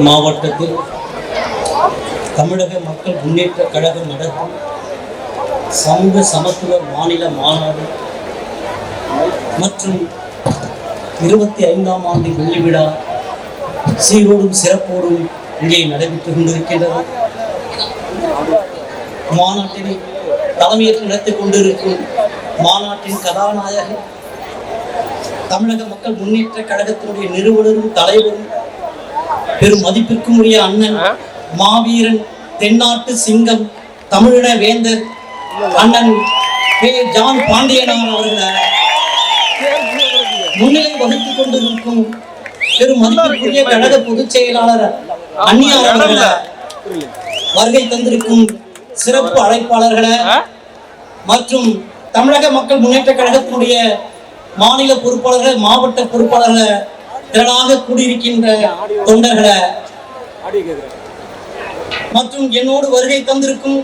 மாவட்டத்தில் தமிழக மக்கள் முன்னேற்ற கழகம் நடக்கும் சமூக சமத்துவ மாநில மாநாடு மற்றும் 25ஆம் ஆண்டு வெள்ளி விழா சீரோடும் சிறப்போடும் இங்கே நடைபெற்றுக் கொண்டிருக்கின்றது. மாநாட்டினை தலைமையேற்று நடத்திக் கொண்டிருக்கும் மாநாட்டின் கதாநாயகர் தமிழக மக்கள் முன்னேற்ற கழகத்தினுடைய நிறுவனரும் தலைவரும் பெரும் மதிப்பிற்கும் உரிய அண்ணன் மாவீரன் தென்னாட்டு சிங்கம் தமிழின வேந்தர் அண்ணன் கே. ஜான் பாண்டியனார் அவர்களை முன்னிலை வகித்துக் கொண்டிருக்கும் பெரும் மதிப்பிற்குரிய கழக பொதுச் செயலாளர் அந்நியார் அவர்களை வருகை தந்திருக்கும் சிறப்பு அழைப்பாளர்களை மற்றும் தமிழக மக்கள் முன்னேற்ற கழகத்தினுடைய மாநில பொறுப்பாளர்கள் மாவட்ட பொறுப்பாளர்களை திரளாக கூடியிருக்கின்ற தொண்டர்களை மற்றும் என்னோடு வருகை தந்திருக்கும்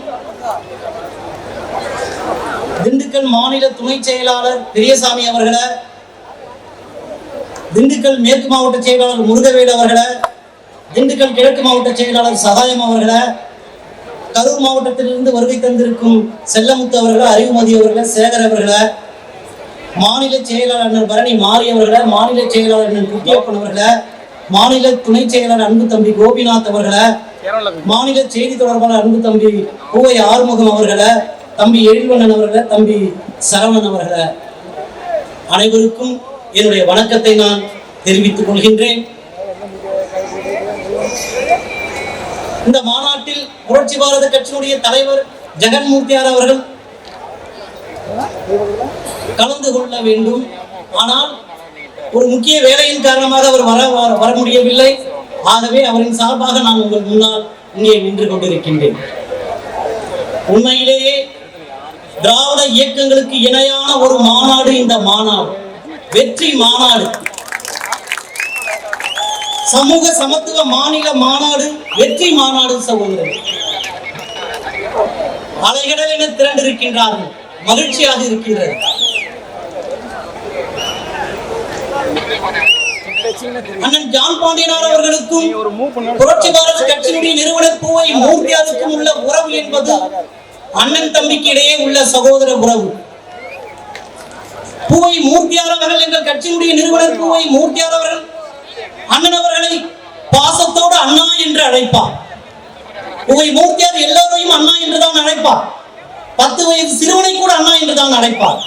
திண்டுக்கல் மாநில துணை செயலாளர் பெரியசாமி அவர்களை, திண்டுக்கல் மேற்கு மாவட்ட செயலாளர் முருகவேல் அவர்களை, திண்டுக்கல் கிழக்கு மாவட்ட செயலாளர் சகாயம் அவர்களை, கரூர் மாவட்டத்திலிருந்து வருகை தந்திருக்கும் செல்லமுத்து அவர்களை, அறிவுமதி அவர்களை, சேகர் அவர்களை, மாநில செயலாளர் அண்ணன் பரணி மாறி அவர்களை, மாநில செயலாளர் அண்ணன் குட்டியப்பன் அவர்களை, மாநில துணை செயலாளர் அன்பு தம்பி கோபிநாத் அவர்களை, மாநில செய்தி தொடர்பாளர் அன்பு தம்பி பூவை ஆறுமுகம் அவர்களை, தம்பி எழில்வண்ணன் அவர்களை, தம்பி சரவணன் அவர்களை, அனைவருக்கும் என்னுடைய வணக்கத்தை நான் தெரிவித்துக் கொள்கின்றேன். இந்த மாநாட்டில் புரட்சி பாரத கட்சியினுடைய தலைவர் ஜெகன்மூர்த்தியார் அவர்கள் கலந்து கொள்ள வேண்டும். ஆனால் ஒரு முக்கிய வேலையின் காரணமாக அவர் வர முடியவில்லை. ஆகவே அவரின் சார்பாக நான் உங்கள் முன்னால் இங்கே நின்று கொண்டிருக்கின்றேன். உண்மையிலேயே திராவிட இயக்கங்களுக்கு இணையான ஒரு மாநாடு இந்த மாநாடு, வெற்றி மாநாடு, சமூக சமத்துவ மாநில மாநாடு, வெற்றி மாநாடு. சகோதரர்கள் அலைகடல் என திரண்டிருக்கின்றார்கள், மகிழ்ச்சியாக இருக்கின்றது. அண்ணன் ஜான் பாண்டியனார் அவர்களுக்கும் புரட்சி பாரத கட்சியினுடைய நிறுவனர் பூவை மூர்த்தியாருக்கும் உள்ள உறவு என்பது அண்ணன் தம்பிக்கு இடையே உள்ள சகோதர உறவு. பூவை மூர்த்தியார் அவர்கள் எங்கள் கட்சியினுடைய நிறுவனர் பூவை மூர்த்தியார் அவர்கள் அண்ணன் அவர்களை பாசத்தோடு அண்ணா என்று அழைப்பார். பூவை மூர்த்தியார் எல்லோரையும் அண்ணா என்றுதான் அழைப்பார். 10 வயது சிறுவனை கூட அண்ணா என்றுதான் அழைப்பார்.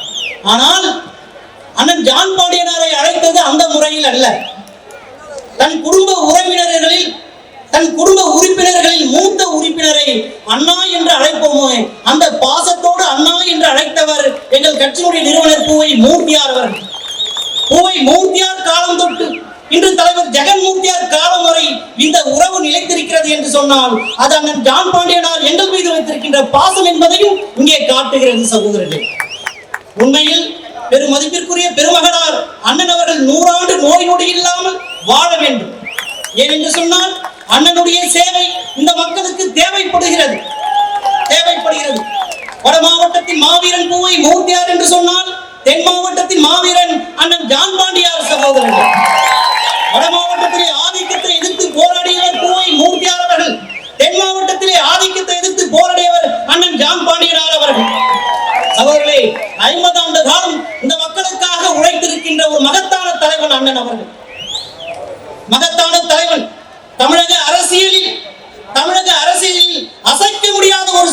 ஆனால் அண்ணன் ஜான் பாண்டியனாரை அழைத்தது அந்த முறையில் அல்ல. தன் குடும்ப உறவினர்களில், தன் குடும்ப உறுப்பினர்களில் மூத்த உறுப்பினரை அண்ணா என்று அழைப்போமோ அந்த பாசத்தோடு அண்ணா என்று அழைத்தவர் எங்கள் கட்சியினுடைய நிறுவனர் பூவை மூர்த்தியார் அவர்கள். பூவை மூர்த்தியார் காலம் தொட்டு இன்று தலைவர் ஜெகன்மூர்த்தியார் காலம் வரை இந்த உறவு நிலைத்திருக்கிறது என்று சொன்னால் அது அண்ணன் ஜான் பாண்டியனார் எங்கள் மீது வைத்திருக்கின்ற பாசம் என்பதையும் இங்கே காட்டுகிறது. சகோதரர்கள், உண்மையில் பெரும் மதிப்பிற்குரிய பெருமகனார் அண்ணன் அவர்கள் 100 ஆண்டு நோய் நொடி இல்லாமல் வாழ வேண்டும். ஏனென்று சொன்னால் அண்ணனுடைய சேவை இந்த மக்களுக்கு தேவைப்படுகிறது. வட மாவட்டத்தின் மாவீரன் பூவை மூர்த்தியார் என்று சொன்னால் தென் மாவட்டத்தின் மாவீரன் அண்ணன் ஜான் பாண்டியார். சகோதரர்கள், வட மாவட்டத்திலே ஆதிக்கத்தை எதிர்த்து போராடியவர் பூவை மூர்த்தியார் அவர்கள், தென் மாவட்டத்திலே ஆதிக்கத்தை எதிர்த்து போராடியவர் அண்ணன் ஜான் பாண்டியனார் அவர்கள். அவர்களே, 50 ஆண்டு காலம் இந்த மக்களுக்காக உழைத்திருக்கின்ற ஒரு மகத்தான தலைவன் அண்ணன் அவர்கள். மகத்தான தலைவன். தமிழக அரசியலில் அசைக்க முடியாத ஒரு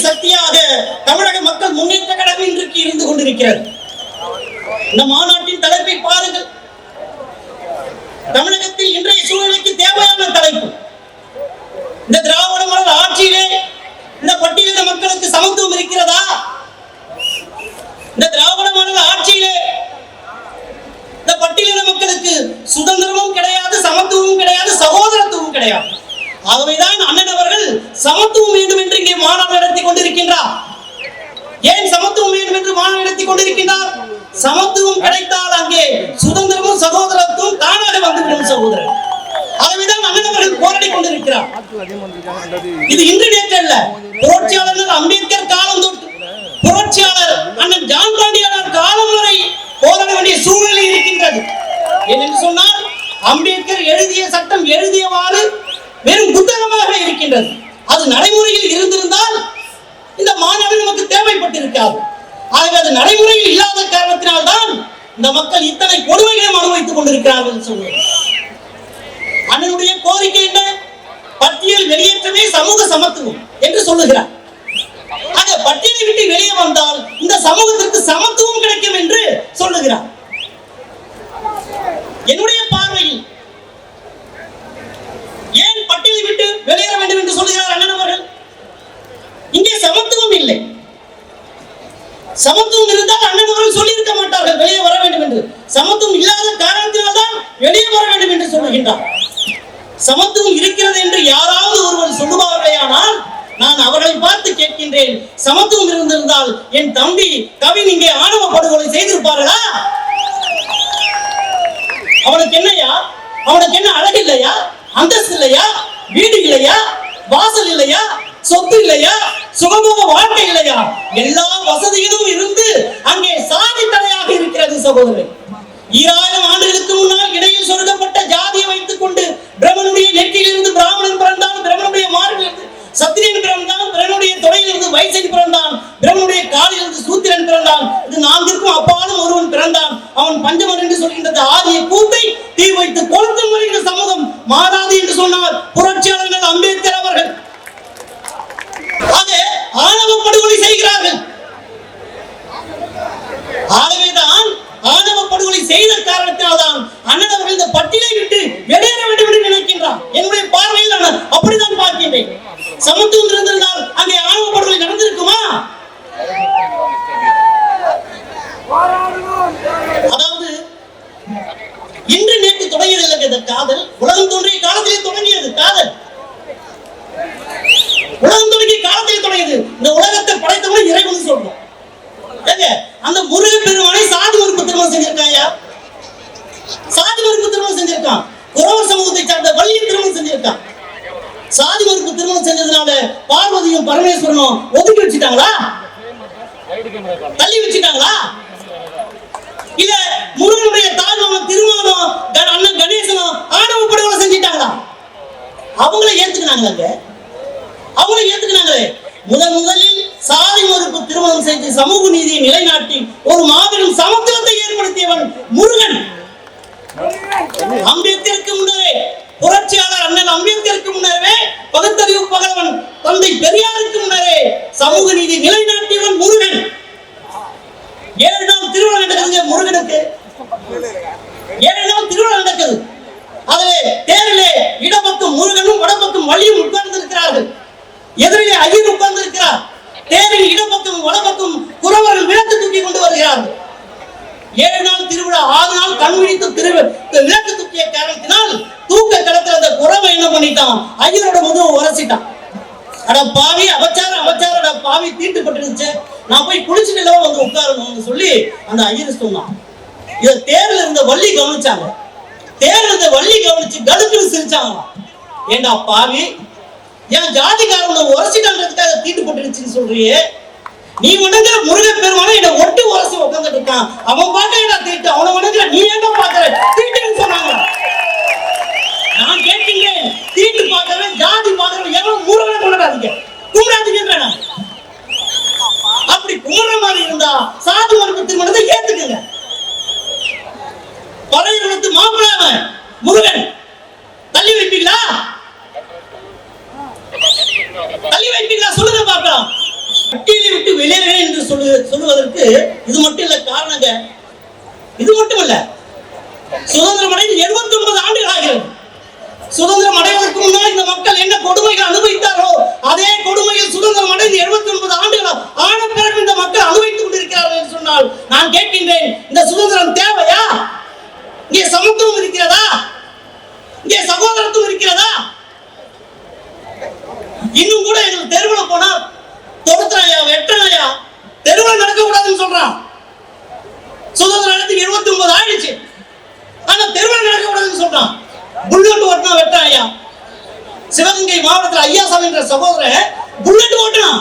சக்தியாக தமிழக மக்கள் முன்னேற்ற கழகம் இன்றைக்கு இருந்து கொண்டிருக்கிறது. இந்த மாநாட்டின் தலைப்பை பாருங்கள். தமிழகத்தில் இன்றைய சூழ்நிலைக்கு தேவையான தலைப்பு. இந்த திராவிட மாடல் ஆட்சியிலே இந்த பட்டியலின மக்களுக்கு சமத்துவம் இருக்கிறதா? இந்த திராவிட மாடல் ஆட்சியிலே இந்த பட்டியலின மக்களுக்கு சுதந்திரமும் கிடையாது, சமத்துவமும் கிடையாது, சகோதரத்துவம் கிடையாது. ஆகவேதான் அண்ணன் அவர்கள் சமத்துவம் வேண்டும் என்று இங்கே மாநாடு நடத்தி கொண்டிருக்கின்றார். ஏன் சமத்துவம் வேண்டும் என்று மாநாடு நடத்தி கொண்டிருக்கின்றார்? சமத்துவம் கிடைத்தால் அங்கே சுதந்திரமும் சகோதரத்துவம் தானாக வந்துவிடும். சகோதரர், ஆகவேதான் அண்ணன் அவர்கள் போராடி கொண்டிருக்கிறார். இது இன்று நேற்று அல்ல. புரட்சியாளர் அம்பேத்கர் காலம் தொட்டு புரட்சியாளர் அண்ணன் ஜான் பாண்டியனார் காலம் வரை போராட வேண்டிய சூழ்நிலை இருக்கின்றது. ஏனென்று சொன்னால் அம்பேத்கர் எழுதிய சட்டம் எழுதியவாறு இருக்கின்றது. அது நடைமுறையில் இருந்திருந்தால் இந்த மாநாடு நமக்கு தேவைப்பட்டிருக்காது. ஆகவே அது நடைமுறையில் இல்லாத காரணத்தினால்தான் இந்த மக்கள் இத்தனை கொடுமைகளையும் அனுபவித்துக் கொண்டிருக்கிறார்கள் சொல்லுவது. அண்ணனுடைய கோரிக்கை என்ன? பட்டியல் வெளியேற்றமே சமூக சமத்துவம் என்று சொல்லுகிறார். ஆக பட்டியலை விட்டு வெளியே வந்தால் இந்த சமூகத்திற்கு சமத்துவம் கிடைக்கும் என்று சொல்லுகிறார். என்னுடைய பார்வையில் ஏன் பட்டியலை விட்டு வெளியேற வேண்டும் என்று சொல்லுகிறார் அண்ணன் அவர்கள்? இங்கே சமத்துவம் இல்லை. சமத்துவம் இருந்தால் அண்ணன் அவர்கள் சொல்லி இருக்க மாட்டார்கள் வெளியே வர வேண்டும் என்று. சமத்துவம் இல்லாத காரணத்தினால் தான் வெளியே வர வேண்டும் என்று சொல்லுகின்றார். சமத்துவம் இருக்கிறது என்று யாராவது ஒருவர் சொல்லுவார்களேயானால் நான் அவர்களை பார்த்து கேட்கின்றேன், சமத்துவம் இருந்திருந்தால் என் தம்பி கவின் இங்கே ஆணவ படுகொலை செய்திருப்பார்களா? அவனுக்கு என்னையா? அவனுக்கு என்ன அழகு இல்லையா? அந்தஸ்து இல்லையா? வீடு இல்லையா? வாசல் இல்லையா? சொத்து இல்லையா? சுகமோக வாழ்க்கை இல்லையா? எல்லா வசதிகளும் இருந்து அங்கே சாதி தடையாக இருக்கிறது சகோதரர். 2000 ஆண்டுகளுக்கு முன்னால் இடையில் சொருகப்பட்ட ஜாதியை வைத்துக் கொண்டு பிரம்மனுடைய நெற்றியிலிருந்து பிராமணன் பிறந்தான், பிரம்மனுடைய மார்பிலிருந்து சத்திரியன் பிறந்தான், பிரம்மனுடைய தொடையிலிருந்து வைசியன் பிறந்தான், பிரம்மனுடைய காலிலிருந்து சூத்திரன் பிறந்தான். இது 4ற்கும் அப்பாலும் ஒருவன் பிறந்தான். அவன் பஞ்சமன் என்று சொல்கின்றது ஆதிய கூத்தை தீ வைத்து கொளுத்தும் வருகிற சமூகம் மாறாது என்று சொன்னார் புரட்சியாளர்கள் அம்பேத்கர் அவர்கள். ஆக ஆணவ படுகொலை செய்கிறார்கள். ஆகவேதான் ஆணவ படுகொலை செய்த காரணத்தினால்தான் அண்ணன் அவர்கள் இந்த பட்டியலை விட்டு வெளியேற வேண்டும் என்று நினைக்கின்றார். என்னுடைய பார்வையில் நான் அப்படித்தான் பார்க்கின்றேன். சமத்துவம் இருந்திருந்தால் அங்கே ஆணவ படுகொலை நடந்திருக்குமா? அதாவது இன்று நேற்று தொடங்கியது இந்த காதல். உலகம் தோன்றிய காலத்திலே தொடங்கியது காதல். உலகம் தொடங்கிய காலத்திலே தொடங்கியது. இந்த உலகத்தை படைத்தவன் இறைவன் சொல்றோம். அந்த முருக பெருமானை சாதி மறுப்பு திருமணம் செஞ்சிருக்காயா? சாதி மறுப்பு திருமணம் செஞ்சிருக்கான். குறவர் சமூகத்தை சார்ந்த வள்ளியை திருமணம் செஞ்சிருக்கான். சாதி மறுப்பு திருமணம் செஞ்சதுனால பார்வதியும் பரமேஸ்வரனும் ஒதுக்கி வச்சுட்டாங்களா? தள்ளி வச்சுட்டாங்களா? இல்ல முருகனுடைய தாழ்வான திருமாவளம் அண்ணன் கணேசனும் ஆணவ படுகொலை செஞ்சிட்டாங்களா? அவங்கள ஏத்துக்கினாங்க. அவங்கள ஏத்துக்கினாங்களே. முதலில் சாதி மறுப்பு திருமணம் செய்து சமூக நீதியை நிலைநாட்டி ஒரு மாபெரும் சமத்துவத்தை ஏற்படுத்தியவன் முருகன். அம்பேத்கருக்கு முன்னரே, புரட்சியாளர் அண்ணன் அம்பேத்கருக்கு முன்னரே, பகுத்தறிவு பகலவன் தந்தை பெரியாருக்கு முன்னரே சமூக நீதி நிலைநாட்டியவன் முருகன். 7 நாள் திருவிழா நடக்குதுங்க முருகனுக்கு. 7 நாள் திருவிழா நடக்குது. அதிலே தேரிலே இடப்பக்கம் முருகனும் வடப்பக்கம் வள்ளியும் உட்கார்ந்து இருக்கிறார்கள். எதிரிலே ஐயர் உட்கார்ந்து இருக்கிறார். தேரில் இடப்பக்கம் வடப்பக்கம் குறவர்கள் விளக்கு தூக்கி கொண்டு வருகிறார்கள். 7 நாள் திருவிழா. 6 நாள் கண் விழித்து விளக்கு தூக்கிய காரணத்தினால் தூக்க களத்தில் அந்த குறவை என்ன பண்ணிட்டான்? ஐயரோட முதுகு உரசிட்டான். அட பாவி, அபச்சார பாவி தீட்டுப்பட்டிருந்துச்சு, நான் போய் குளிச்சுட்டு வந்து உட்காரணும்னு சொல்லி அந்த ஐயர் சொன்னான். இத தேர்ல இருந்த வள்ளி கவனிச்சாங்க. தேர்ல இருந்த வள்ளி கவனிச்சு கடுக்குன்னு சிரிச்சாங்க. ஏண்டா பாவி, என் ஜாதிக்காரன் உரசிட்டான்றதுக்காக தீட்டுப்பட்டுருச்சுன்னு சொல்றியே, நீ வணங்குற முருக பெருமானை என்ன ஒட்டு உரசி உட்காந்துட்டு இருக்கான், அவன் பாக்க தீட்டு, அவனை வணங்குற நீ என்ன பாக்குற தீட்டுன்னு சொன்னாங்க. நான் கேட்கிறேன், தீட்டு பாக்குறவன் ஜாதி பாக்குறவன் எவன் முருகனை கொண்டாடாதீங்க, கும்பிடாதீங்க. அப்படி கும்பிடுற மாதிரி இருந்தா சாதி மறுப்பு திருமணத்தை ஏத்துக்குங்க. பழைய மாப்பிள்ளாம முருகன் தள்ளி வைப்பீங்களா? தள்ளி வைப்பீங்களா? சொல்லுங்க பார்க்கலாம். பட்டியலை விட்டு வெளியேற என்று சொல்லுவதற்கு இது மட்டும் இல்ல காரணங்க. இது மட்டும் இல்ல, சுதந்திரம் அடைந்து 79 ஆண்டுகள் ஆகிறது. சுதந்திரம் அடைவதற்கு முன்னால் இந்த மக்கள் என்ன கொடுமைகள் அனுபவித்தாரோ அதே கொடுமையில் சுதந்திரம் அடைந்து 79 ஆண்டுகள் ஆன பிறகு இந்த மக்கள் அனுபவித்துக் கொண்டிருக்கிறார்கள் என்று சொன்னால் நான் கேட்கின்றேன், இந்த சுதந்திரம் தேவையா? இங்கே சமத்துவம் இருக்கிறதா? இங்கே சகோதரத்துவம் இருக்கிறதா? இன்னும் கூட எங்களுக்கு தெருவில் போனா தொடுத்துறாயா, வெட்டுறாயா, தெருவில் நடக்க கூடாதுன்னு சொல்றான். சுதந்திரம் அடைந்து 79 ஆயிடுச்சு, ஆனா தெருவில் நடக்க கூடாதுன்னு சொல்றான். புல்லட் ஓட்டினா வெட்டாயா? சிவகங்கை மாவட்டத்தில் ஐயாசாமி என்ற சகோதரன் புல்லட் ஓட்டினான்.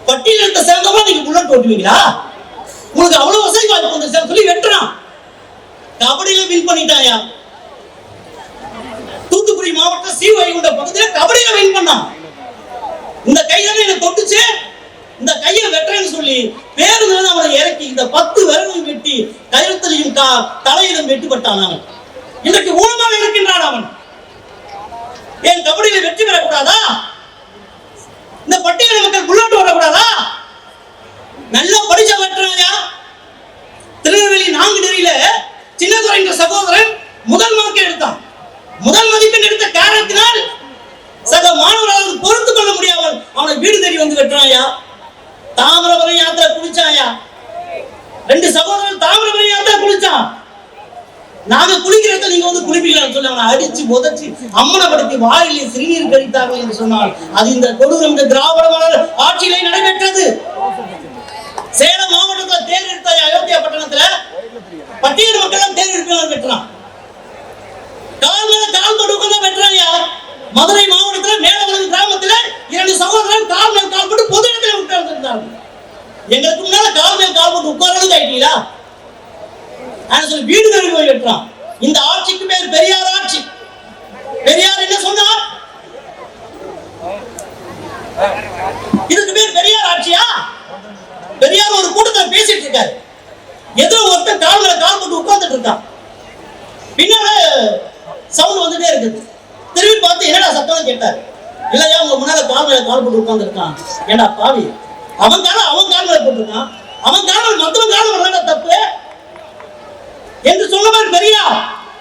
பட்டியலிட்ட சேர்ந்தவங்க நீங்க புல்லட் ஓட்டுவீங்களா? உங்களுக்கு அவ்வளவு வசதி வாய்ப்பு வந்து சொல்லி வெட்டுறான். கபடியில வின் பண்ணிட்டாயா? தூத்துக்குடி தூத்துக்குடி மாவட்டம் ஸ்ரீவைகுண்ட பகுதியில் கபடியில வின் பண்ணான். இந்த கையில என்ன தொட்டுச்சு, இந்த கையை வெட்டுறேன்னு சொல்லி பேருந்து அவனை இறக்கி இந்த 10 விரலும் வெட்டி கழுத்திலையும் தலையிலும் வெட்டுப்பட்டான். அவன் இன்றைக்கு ஊனமாக இருக்கின்றான். அவன் ஏன் கபடியில வெற்றி பெறக்கூடாதா? இந்த பட்டியல் மக்கள் புல்லட் ஓடக்கூடாதா? நல்லா படிச்ச வெட்டுறாயா. திருநெல்வேலி நாங்குநேரியில சின்னதுரை என்ற சகோதரன் முதல் மார்க் எடுத்தான். முதல் மதிப்பெண் எடுத்த காரணத்தினால் சக மாணவர்கள் பொறுத்துக் கொள்ள முடியாமல் அவனை வீடு தேடி வந்து வெட்டுறாயா. தாமிரபரணி யாத்திரை குளிச்சாயா. 2 சகோதரர்கள் தாமிரபரணி யாத்திரை குளிச்சான். நாங்க குளிக்கிறத நீங்க வந்து குளிப்பீங்கன்னு சொல்லி அவனை அடிச்சு உதச்சி அம்மனப்படுத்தி வாயிலே சிறுநீர் கழித்தார்கள் என்று சொன்னால் அது இந்த கொடூரம் இந்த திராவிட மாடல் ஆட்சியிலே நடைபெற்றது. சேலம் மாவட்டத்தில் தேர் எடுத்தாயா. அயோத்தியா பட்டணத்துல பட்டியல் மக்கள் தேர் எடுப்பாங்க வெட்டுறான். கால் மேல கால் போட்டு உட்கார்ந்து வெட்டுறாயா. மதுரை மாவட்டத்தில் மேலவளம் கிராமத்தில் 2 சகோதரர்கள் கால் மேல் கால் போட்டு பொது இடத்துல உட்கார்ந்துருந்தாங்க. எங்களுக்கு முன்னால கால் மேல் கால் போட்டு உட்கார்றது ஆயிட்டீங்களா? சொல்லி வீடு தேடி போய் வெட்டுறான். இந்த ஆட்சிக்கு பேர் பெரியார் ஆட்சி. பெரியார் என்ன சொன்னார்? இதுக்கு பேர் பெரியார் ஆட்சியா? பெரியார் ஒரு கூட்டத்தில் பேசிட்டு இருக்காரு. ஏதோ ஒருத்தன் கால் மேல கால் போட்டு உட்கார்ந்துட்டு இருக்கான். பின்னால சவுண்ட் வந்துட்டே இருக்குது. திரும்பி பார்த்து என்னடா சத்தம் கேட்டாரு. இல்லையா உங்க முன்னால கால் மேல கால் போட்டு உட்கார்ந்து இருக்கான். ஏண்டா பாவி, அவன் கால் மேல போட்டுருக்கான். அவன் கால் மத்தவன் கால் வரல தப்பு என்று சொன்னவர் பெரியார்.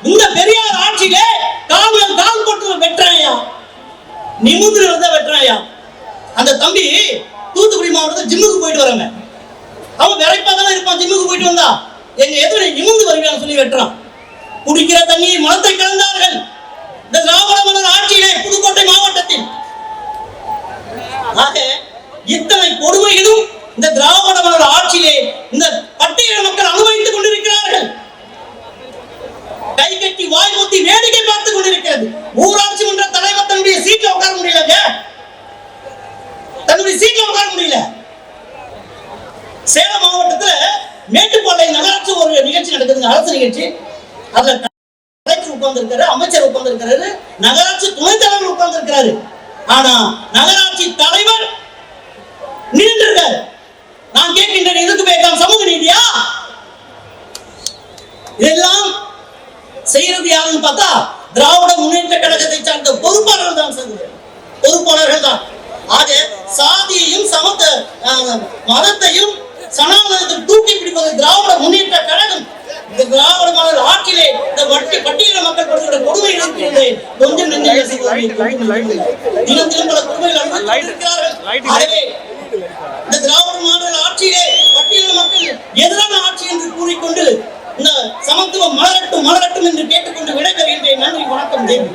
இந்த பெரியார் ஆட்சியிலே கால் மேல கால் போட்டு வெட்டுறாயா. நிமிந்து இருந்தா வெட்டுறாயா. அந்த தம்பி தூத்துக்குடி மாவட்டத்தில் ஜிம்முக்கு போயிட்டு வராங்க. அவன் விரைப்பாதான் இருப்பான். ஜிம்முக்கு போயிட்டு வந்தா எங்க எதிர நிமிந்து வருவான்னு சொல்லி வெட்டுறான். குடிக்கிற தண்ணியை மலத்தை கலந்தார்கள் இந்த திராவிட மாடல் ஆட்சியிலே புதுக்கோட்டை மாவட்டத்தில். ஆக இத்தனை கொடுமைகளும் இந்த திராவிட மாடல் ஆட்சியிலே இந்த பட்டியல் மக்கள் அனுபவித்துக் கொண்டிருக்கிறார்கள். கை கட்டி வாய் மூத்தி வேடிக்கை பார்த்துக் கொண்டிருக்கிறது. ஊராட்சி மன்ற தலைவர் தன்னுடைய சீட்ல உட்கார முடியல. தன்னுடைய சீட்ல உட்கார முடியல. சேலம் மாவட்டத்துல மேட்டுப்பாளையம் நகராட்சி ஒரு நிகழ்ச்சி நடக்குதுங்க. அரசு நிகழ்ச்சி. அதுல கலெக்டர் உட்கார்ந்து இருக்காரு, அமைச்சர் உட்கார்ந்து இருக்காரு, நகராட்சி துணைத் தலைவர் உட்கார்ந்து இருக்காரு. ஆனா நகராட்சி தலைவர் நின்று இருக்காரு. நான் கேட்கின்றேன், எதுக்கு பேசாம சமூக நீதியா? இதெல்லாம் செய்யறது யாருன்னு பார்த்தா திராவிட முன்னேற்ற கழகத்தை சார்ந்த பொறுப்பாளர்கள் தான். பொறுப்பாளர்கள் தான். ஆக சாதியையும் சமத்த மதத்தையும் சனாதனத்தை தூக்கி பிடிப்பது திராவிட முன்னேற்ற கழகம். இந்த திராவிட மாடல் ஆட்சியிலே இந்த பட்டியல மக்கள் படுகிற கொடுமை இருக்கிறது. கொஞ்சம் நெஞ்சம் தினம் தினம் பல கொடுமைகள் அனுபவித்திருக்கிறார்கள். ஆகவே இந்த திராவிட மாடல் ஆட்சியிலே பட்டியல மக்கள் எதிரான ஆட்சி என்று கூறிக்கொண்டு இந்த சமத்துவம் மலரட்டும் மலரட்டும் என்று கேட்டுக்கொண்டு விடைபெறுகின்றேன். நன்றி, வணக்கம். தேவி.